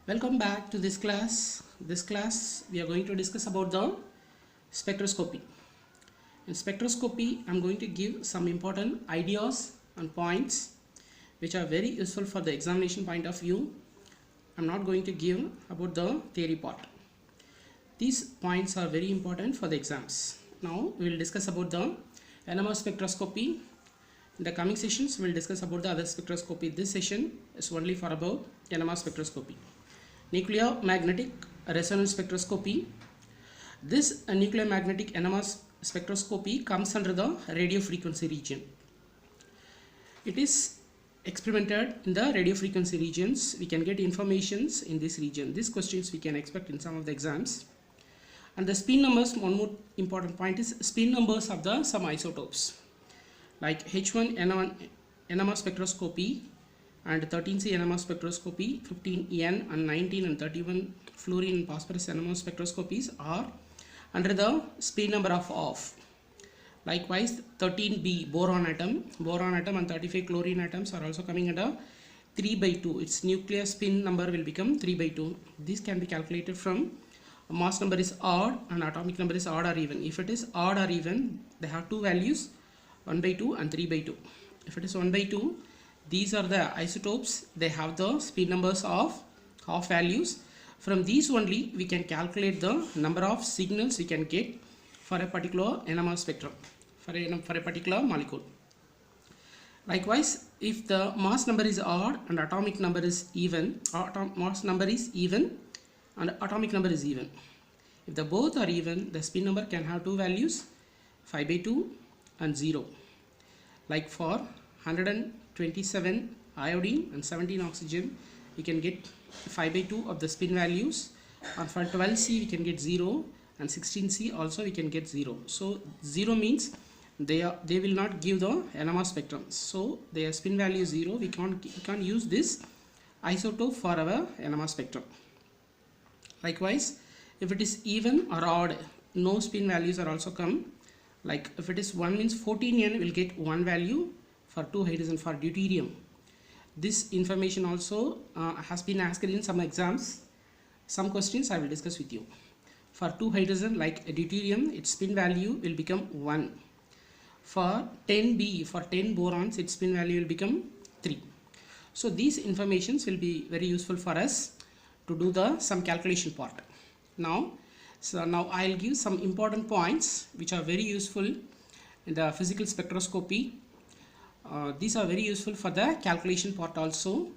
Welcome back to this class. This class we are going to discuss about the spectroscopy. In spectroscopy, I am going to give some important ideas and points which are very useful for the examination point of view. I am not going to give about the theory part. These points are very important for the exams. Now we will discuss about the NMR spectroscopy. In the coming sessions, we will discuss about the other spectroscopy. This session is only for about NMR spectroscopy. Nuclear magnetic resonance spectroscopy. This nuclear magnetic NMR spectroscopy comes under the radio frequency region. It is experimented in the radio frequency regions. We can get informations in this region. These questions we can expect in some of the exams. And the spin numbers, one more important point is spin numbers of the some isotopes like H1N1 NMR spectroscopy and 13C NMR spectroscopy, 15N and 19 and 31 fluorine and phosphorus NMR spectroscopies are under the spin number of off. Likewise, 13B boron atom and 35 chlorine atoms are also coming under 3 by 2. Its nuclear spin number will become 3 by 2. This can be calculated from mass number is odd and atomic number is odd or even. If it is odd or even, they have two values, 1 by 2 and 3 by 2. If it is 1 by 2, these are the isotopes. They have the spin numbers of half values. From these only we can calculate the number of signals we can get for a particular NMR spectrum, for a particular molecule. Likewise, if the mass number is odd and atomic number is even, mass number is even and atomic number is even. If the both are even, the spin number can have two values, 5 by 2 and 0. Like for 127 iodine and 17 oxygen, we can get 5 by 2 of the spin values, and for 12C we can get 0 and 16C also we can get 0. So 0 means they will not give the NMR spectrum. So their spin value is 0. We can't use this isotope for our NMR spectrum. Likewise, if it is even or odd, no spin values are also come. Like if it is 1 means 14N will get 1 value for 2 hydrogen for deuterium. This information also has been asked in some exams. Some questions I will discuss with you. For 2 hydrogen like deuterium, its spin value will become 1. For 10B, for 10 borons, its spin value will become 3. So these informations will be very useful for us to do some calculation part. Now I'll give some important points which are very useful in the physical spectroscopy. These are very useful for the calculation part also.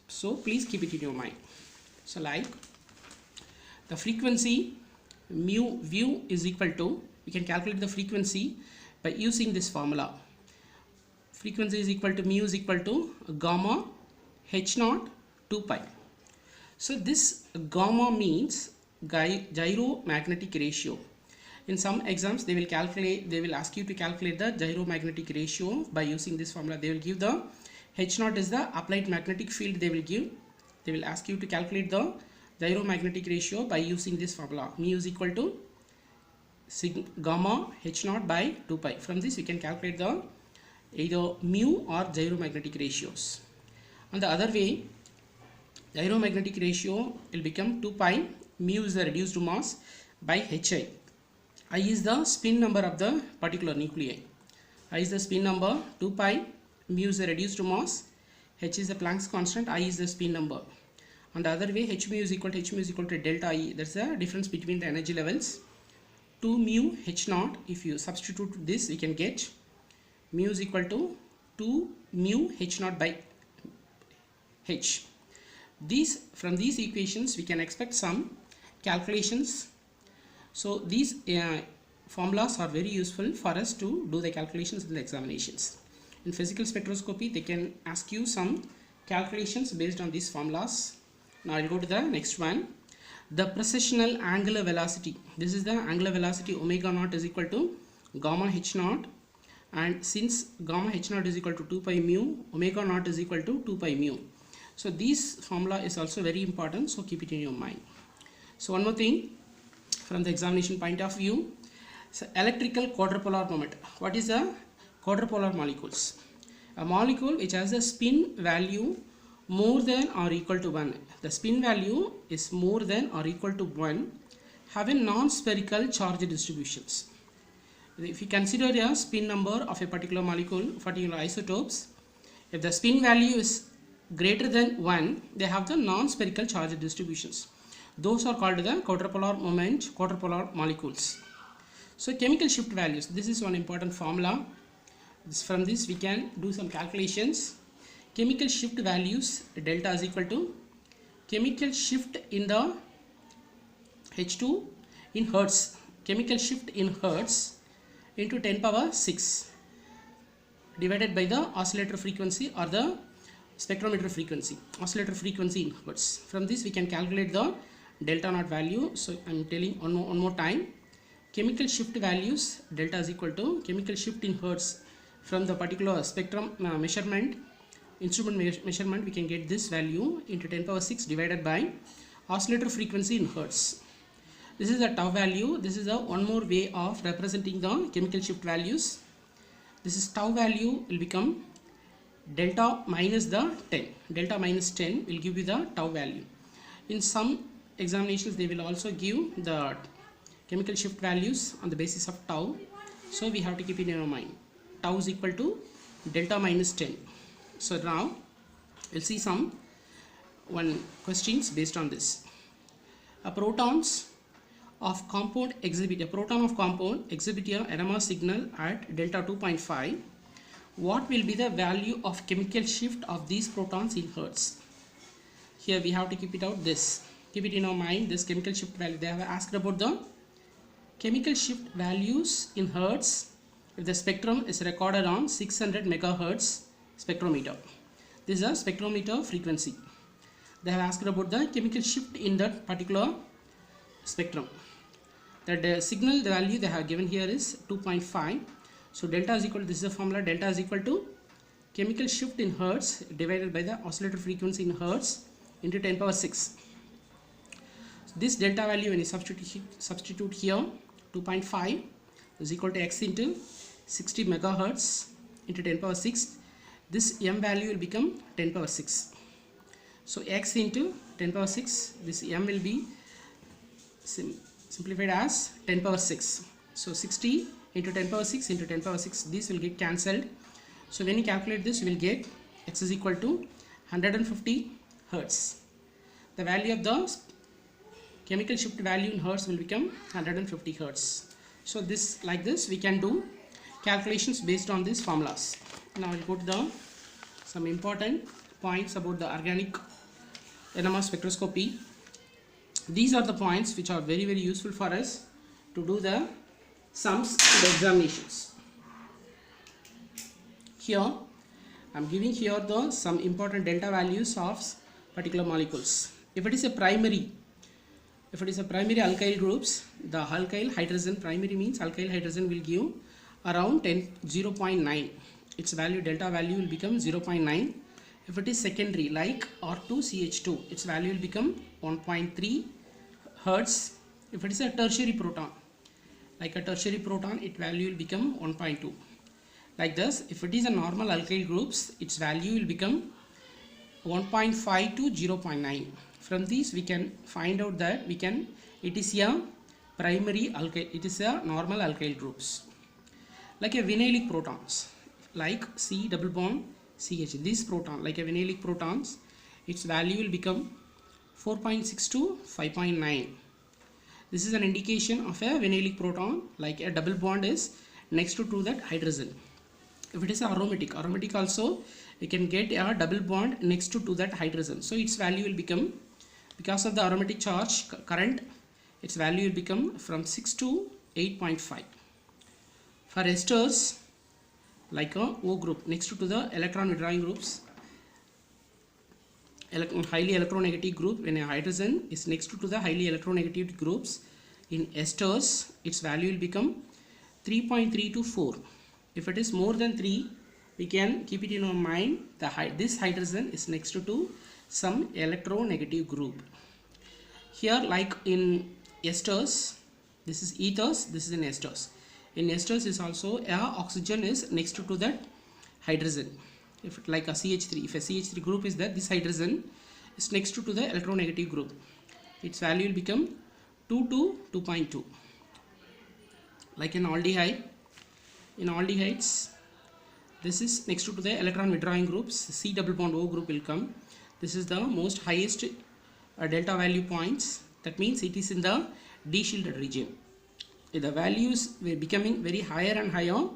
So please keep it in your mind. So like the frequency mu is equal to, we can calculate the frequency by using this formula. Frequency is equal to mu is equal to gamma h0 2 pi. So this gamma means gyromagnetic ratio. In some exams they will ask you to calculate the gyromagnetic ratio by using this formula. They will give the h0 is the applied magnetic field they will ask you to calculate the gyromagnetic ratio by using this formula. Mu is equal to gamma h0 by 2 pi. From this you can calculate the either mu or gyromagnetic ratios. On the other way, gyromagnetic ratio will become 2 pi. Mu is the reduced mass by hi. I is the spin number of the particular nuclei. I is the spin number, 2 pi, mu is the reduced mass, h is the Planck's constant, I is the spin number. On the other way, h mu is equal to delta E. That's the difference between the energy levels. 2 mu h0, if you substitute this, we can get mu is equal to 2 mu h0 by h. From these equations, we can expect some calculations. So these formulas are very useful for us to do the calculations in the examinations. In physical spectroscopy, they can ask you some calculations based on these formulas. Now I'll go to the next one. The precessional angular velocity. This is the angular velocity omega naught is equal to gamma h naught, and since gamma h naught is equal to 2 pi mu, omega naught is equal to 2 pi mu. So this formula is also very important, so keep it in your mind. So one more thing from the examination point of view, so electrical quadrupolar moment. What is a quadrupolar molecules? A molecule which has a spin value more than or equal to 1. The spin value is more than or equal to 1 have a non-spherical charge distributions. If you consider a spin number of a particular molecule, particular isotopes, if the spin value is greater than 1, they have the non-spherical charge distributions. Those are called the quadrupolar moment, quadrupolar molecules. So chemical shift values, this is one important formula. From this we can do some calculations. Chemical shift values, delta is equal to chemical shift in the H2 in hertz, chemical shift in hertz into 10 power 6 divided by the oscillator frequency or the spectrometer frequency, oscillator frequency in hertz. From this we can calculate the delta naught value. So I am telling one more time. Chemical shift values, delta is equal to chemical shift in hertz from the particular spectrum measurement, instrument measurement, we can get this value into 10 power 6 divided by oscillator frequency in hertz. This is the tau value. This is one more way of representing the chemical shift values. This is tau value will become delta minus the 10. Delta minus 10 will give you the tau value. In some examinations they will also give the chemical shift values on the basis of tau. So we have to keep it in our mind. Tau is equal to delta minus 10. So now we'll see some questions based on this. A proton of compound exhibit a NMR signal at delta 2.5. What will be the value of chemical shift of these protons in hertz? Here we have to keep it out this. Keep it in our mind, this chemical shift value. They have asked about the chemical shift values in hertz if the spectrum is recorded on 600 megahertz spectrometer. This is a spectrometer frequency. They have asked about the chemical shift in that particular spectrum. That signal, the value they have given here is 2.5. So delta is equal to, this is the formula, delta is equal to chemical shift in hertz divided by the oscillator frequency in hertz into 10 power 6. So this delta value when you substitute here, 2.5 is equal to x into 60 megahertz into 10 power 6. This m value will become 10 power 6. So x into 10 power 6, this m will be simplified as 10 power 6. So 60 into 10 power 6 into 10 power 6, this will get cancelled. So when you calculate this, you will get x is equal to 150 hertz. The value of the chemical shift value in hertz will become 150 hertz. So this, like this, we can do calculations based on these formulas. Now we'll go to some important points about the organic NMR spectroscopy. These are the points which are very useful for us to do the sums in the examinations. Here I am giving here some important delta values of particular molecules. If it is a primary alkyl groups, the alkyl hydrogen, primary means alkyl hydrogen will give around 0.9. Its value, delta value will become 0.9. If it is secondary like R2CH2, its value will become 1.3 hertz. If it is a tertiary proton, like a tertiary proton, its value will become 1.2. Like this, if it is a normal alkyl groups, its value will become 1.5 to 0.9. From these we can find out that it is a primary alkyl, it is a normal alkyl groups. Like a vinylic protons, like C double bond CH, this proton, like a vinylic protons, its value will become 4.6 to 5.9. This is an indication of a vinylic proton, like a double bond is next to that hydrogen. If it is aromatic also we can get a double bond next to that hydrogen. So its value will become, because of the aromatic charge current, its value will become from 6 to 8.5. For esters, like a O group next to the electron withdrawing groups, highly electronegative group, when a hydrogen is next to the highly electronegative groups in esters, its value will become 3.3 to 4. If it is more than 3, we can keep it in our mind this hydrogen is next to some electronegative group. Here, like in esters, this is ethers, this is in esters. In esters is also oxygen is next to that hydrogen. if it like a CH3, if a CH3 group is there, this hydrogen is next to the electronegative group. Its value will become 2 to 2.2. Like an aldehyde, in aldehydes, this is next to the electron withdrawing groups, C double bond O group will come. This is the most highest delta value points. That means it is in the d-shielded region. If the values were becoming very higher and higher,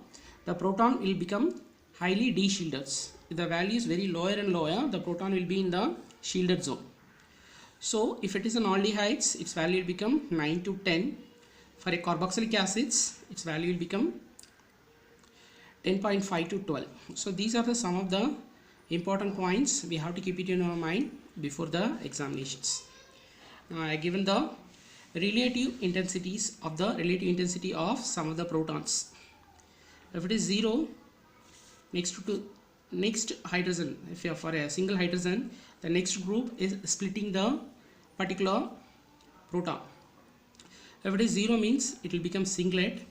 the proton will become highly d-shielded. If the value is very lower and lower, the proton will be in the shielded zone. So if it is an aldehydes, its value will become 9 to 10. For a carboxylic acids, its value will become 10.5 to 12. So these are the some of the important points we have to keep it in our mind before the examinations. Now I have given the relative intensities of the relative intensity of some of the protons. If it is 0, next hydrogen, if you are for a single hydrogen, the next group is splitting the particular proton. If it is 0 means it will become singlet.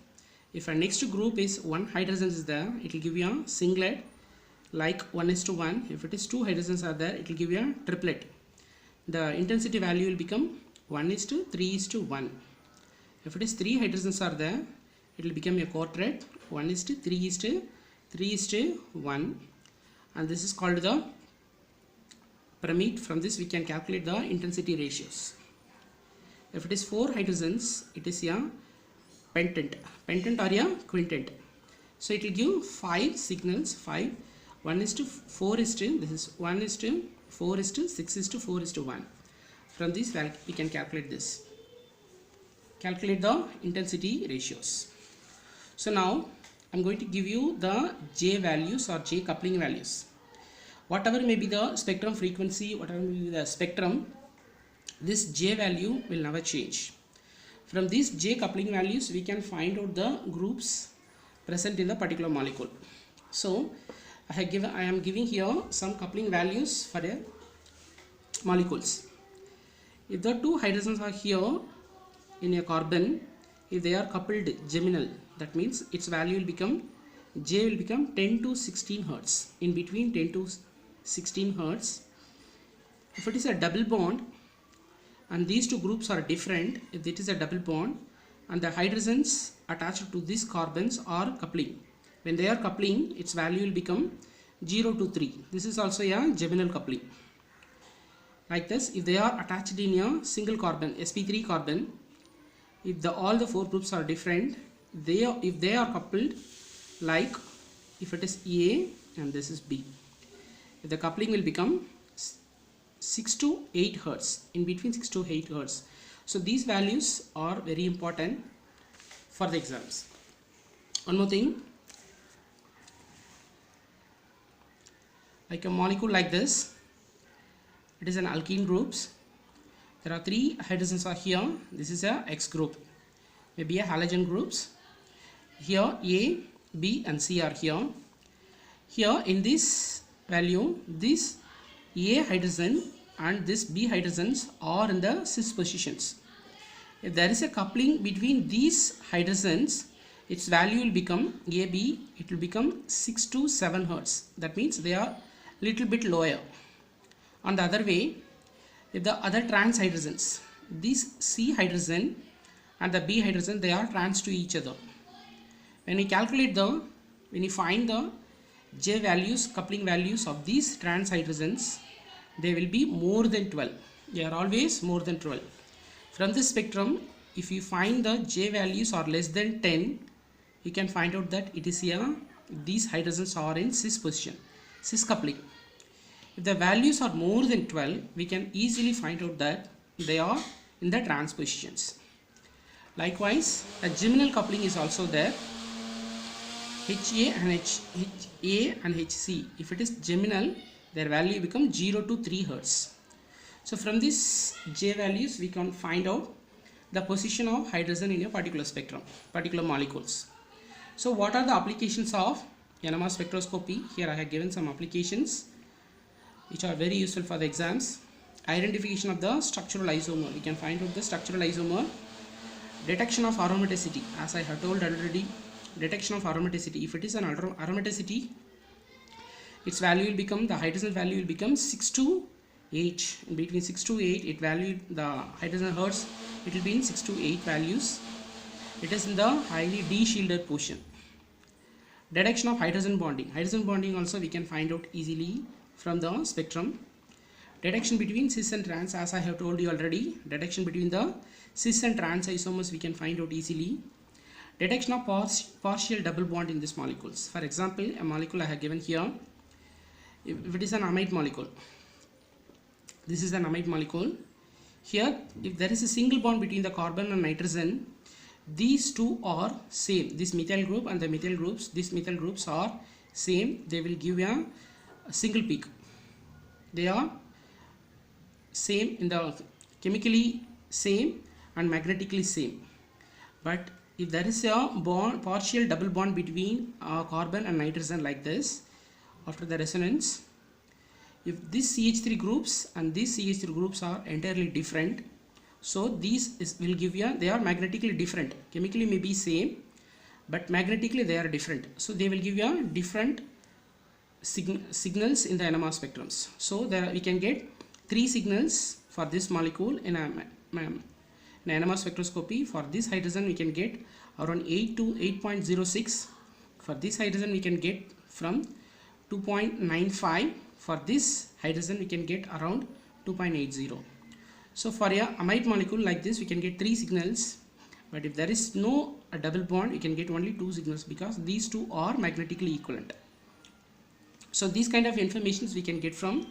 If a next group is 1 hydrogen is there, it will give you a singlet like 1:1. If it is 2 hydrogens are there, it will give you a triplet. The intensity value will become 1:3:1. If it is 3 hydrogens are there, it will become a quartet 1:3:3:1, and this is called the pyramid. From this we can calculate the intensity ratios. If it is 4 hydrogens, it is a pentant or a quintet. So it will give 5 signals, 5, 1:4 this is 1:4:6:4:1. From this we can calculate this. Calculate the intensity ratios. So now I am going to give you the J values or J coupling values. Whatever may be the spectrum frequency, whatever may be the spectrum, this J value will never change. From these J coupling values we can find out the groups present in the particular molecule. So I am giving here some coupling values for the molecules. If the 2 hydrogens are here in a carbon, if they are coupled geminal, that means its value will become, J will become 10 to 16 hertz, in between 10 to 16 hertz. If it is a double bond and these two groups are different, if it is a double bond and the hydrogens attached to these carbons are coupling, when they are coupling, its value will become 0 to 3. This is also a geminal coupling. Like this, if they are attached in a single carbon, sp3 carbon, if all the 4 groups are different, if they are coupled, like if it is A and this is B, the coupling will become 6 to 8 hertz, in between 6 to 8 hertz. So these values are very important for the exams. One more thing, like a molecule like this, it is an alkene groups. There are 3 hydrogens are here. This is a X group, maybe a halogen groups. Here A, B and C are here. Here in this value, this A hydrogen and this B hydrogens are in the cis positions. If there is a coupling between these hydrogens, its value will become AB, it will become 6 to 7 hertz. That means they are little bit lower. On the other way, if the other trans hydrogens, this C hydrogen and the B hydrogen, they are trans to each other. When you find the J values, coupling values of these trans hydrogens, they will be more than 12. They are always more than 12. From this spectrum, if you find the J values are less than 10, you can find out that it is here, these hydrogens are in cis position, cis coupling. If the values are more than 12, we can easily find out that they are in the trans positions. Likewise, a geminal coupling is also there. HA and HC, if it is geminal, their value become 0 to 3 hertz. So from these J values, we can find out the position of hydrogen in a particular spectrum, particular molecules. So what are the applications of NMR spectroscopy? Here I have given some applications which are very useful for the exams. Identification of the structural isomer. We can find out the structural isomer. Detection of aromaticity. As I have told already, detection of aromaticity. If it is an aromaticity, its value will become, the hydrogen value will become 6 to 8. In between 6 to 8, it value, the hydrogen hertz, it will be in 6 to 8 values. It is in the highly de-shielded portion. Detection of hydrogen bonding. Hydrogen bonding also we can find out easily from the spectrum. Detection between cis and trans, as I have told you already. Detection between the cis and trans isomers we can find out easily. Detection of partial double bond in these molecules. For example, a molecule I have given here, if it is an amide molecule, this is an amide molecule. Here, if there is a single bond between the carbon and nitrogen, these two are same. This methyl group and the methyl groups, these methyl groups are same. They will give a single peak. They are same in the chemically same and magnetically same. But if there is a bond, partial double bond between carbon and nitrogen like this, after the resonance, if these CH3 groups and these CH3 groups are entirely different, so these will give you, they are magnetically different. Chemically may be same, but magnetically they are different. So they will give you different signals in the NMR spectrums. So there we can get 3 signals for this molecule in NMR spectroscopy. For this hydrogen we can get around 8 to 8.06. For this hydrogen we can get from 2.95. For this hydrogen we can get around 2.80. So for a amide molecule like this we can get 3 signals, but if there is no double bond you can get only 2 signals because these two are magnetically equivalent. So these kind of informations we can get from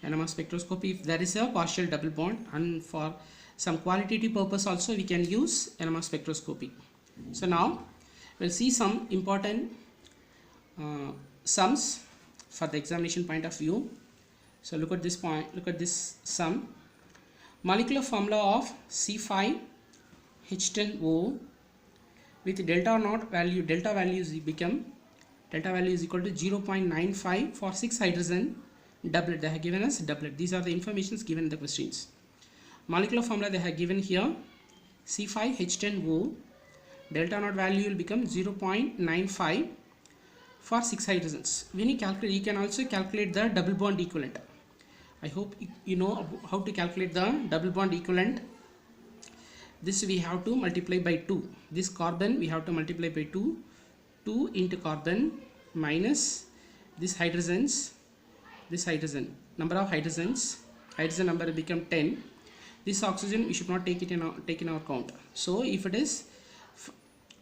NMR spectroscopy if there is a partial double bond, and for some qualitative purpose also we can use NMR spectroscopy. So now we'll see some important sums for the examination point of view. So look at this point, look at this sum. Molecular formula of C5H10O with delta naught value, delta value is equal to 0.95 for 6 hydrogen doublet. They have given us doublet. These are the informations given in the questions. Molecular formula they have given here, C5H10O, delta naught value will become 0.95 for 6 hydrogens. When you calculate, you can also calculate the double bond equivalent. I hope you know how to calculate the double bond equivalent. This we have to multiply by 2. This carbon we have to multiply by 2. 2 into carbon minus this hydrogens, this hydrogen, number of hydrogens, hydrogen number will become 10. This oxygen we should not take in our count. So if it is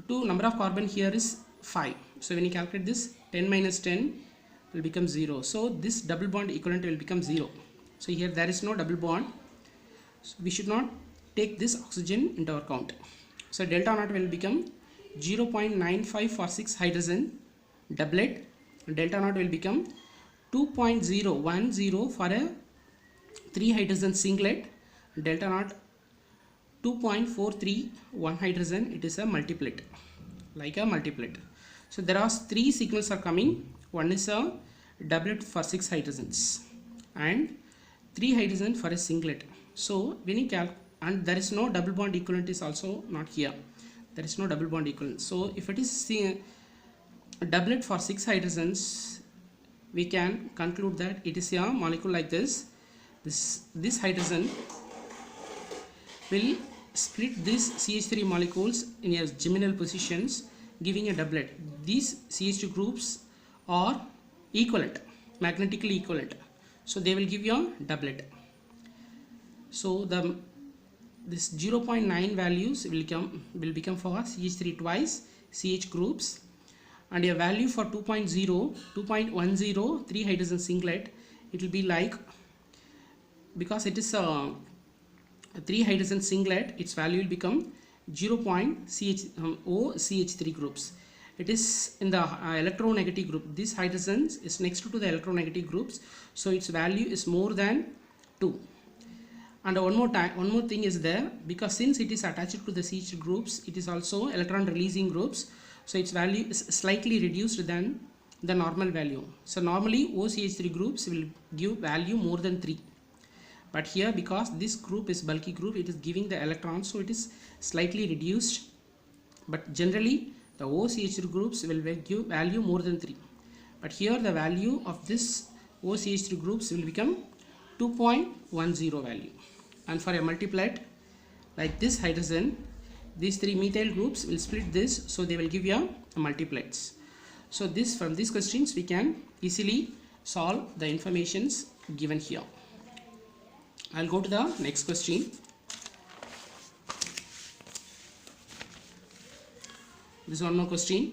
2, number of carbon here is 5. So when you calculate this, 10 minus 10 will become 0. So this double bond equivalent will become 0. So here there is no double bond. So we should not take this oxygen into our count. So delta naught will become 0.95 for 6 hydrogen doublet. Delta naught will become 2.010 for a 3 hydrogen singlet. Delta naught 2.43 1 hydrogen. It is a multiplet, like a multiplet. So there are 3 signals are coming. One is a doublet for 6 hydrogens and 3 hydrogen for a singlet. So when you calculate, and there is no double bond equivalent is also not here. There is no double bond equivalent. So if it is a doublet for 6 hydrogens, we can conclude that it is a molecule like this. This hydrogen will split these CH3 molecules in a geminal positions, giving a doublet. These CH2 groups are equivalent, magnetically equivalent. So they will give you a doublet. So this 0.9 values will become for CH3 twice, CH groups, and a value for 2.10, 3 hydrogen singlet, it will be like, because it is a 3 hydrogen singlet, its value will become 0.CH3 groups. It is in the electronegative group. This hydrogen is next to the electronegative groups, so its value is more than 2. And one more thing is there, because since it is attached to the CH groups, it is also electron releasing groups, so its value is slightly reduced than the normal value. So normally OCH3 groups will give value more than 3, but here because this group is bulky group, it is giving the electrons, so it is slightly reduced. But generally the OCH3 groups will give value more than 3. but here the value of this OCH3 groups will become 2.10 value. And for a multiplet like this hydrogen, these 3 methyl groups will split this, so they will give you a multiplets. So this, from these questions we can easily solve the informations given here. I'll go to the next question. This is one more question.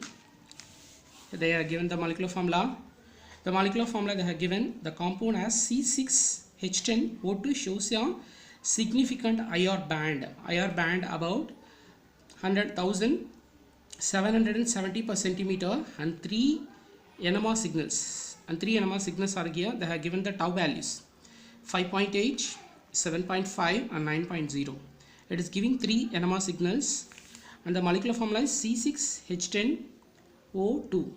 They are given the molecular formula. The molecular formula they have given, the compound as C6H10O2 shows a significant IR band about 100,770 per centimeter and 3 NMR signals. And 3 NMR signals are here. They have given the tau values 5.8, 7.5 and 9.0. It is giving 3 NMR signals, and the molecular formula is C6H10O2.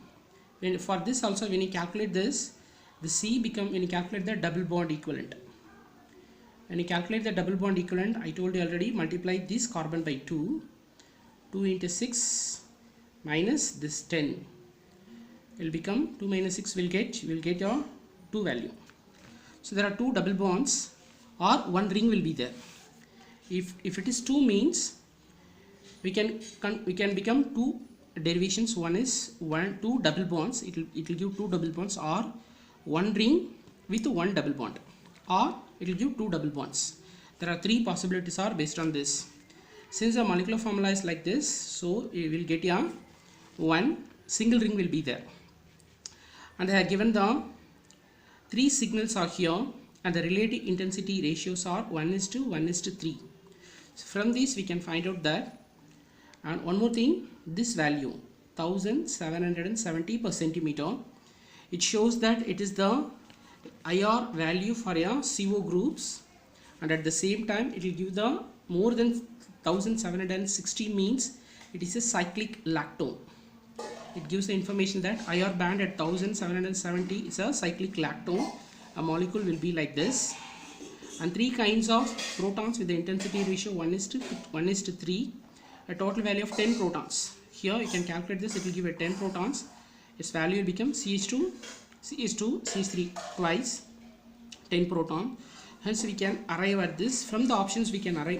For this also, when you calculate this, the C become, when you calculate the double bond equivalent. When you calculate the double bond equivalent, I told you already, multiply this carbon by 2. 2 into 6 minus this 10 will become 2 minus 6 will get your 2 value. So there are 2 double bonds or 1 ring will be there. If it is 2 means we can become 2 derivations. One is 2 double bonds. It will give 2 double bonds, or 1 ring with 1 double bond, or it will give 2 double bonds. There are 3 possibilities are based on this. Since the molecular formula is like this, so we will get a 1 single ring will be there, and they have given the 3 signals are here, and the relative intensity ratios are 1:1:3. So from this we can find out that. And one more thing, this value 1770 per centimeter, it shows that it is the IR value for a CO groups, and at the same time it will give the more than 1760 means it is a cyclic lactone. It gives the information that IR band at 1770 is a cyclic lactone. A molecule will be like this, and 3 kinds of protons with the intensity ratio 1:3, a total value of 10 protons. Here you can calculate this, it will give a 10 protons. Its value will become CH2, CH3 twice 10 proton. Hence we can arrive at this. From the options we can arrive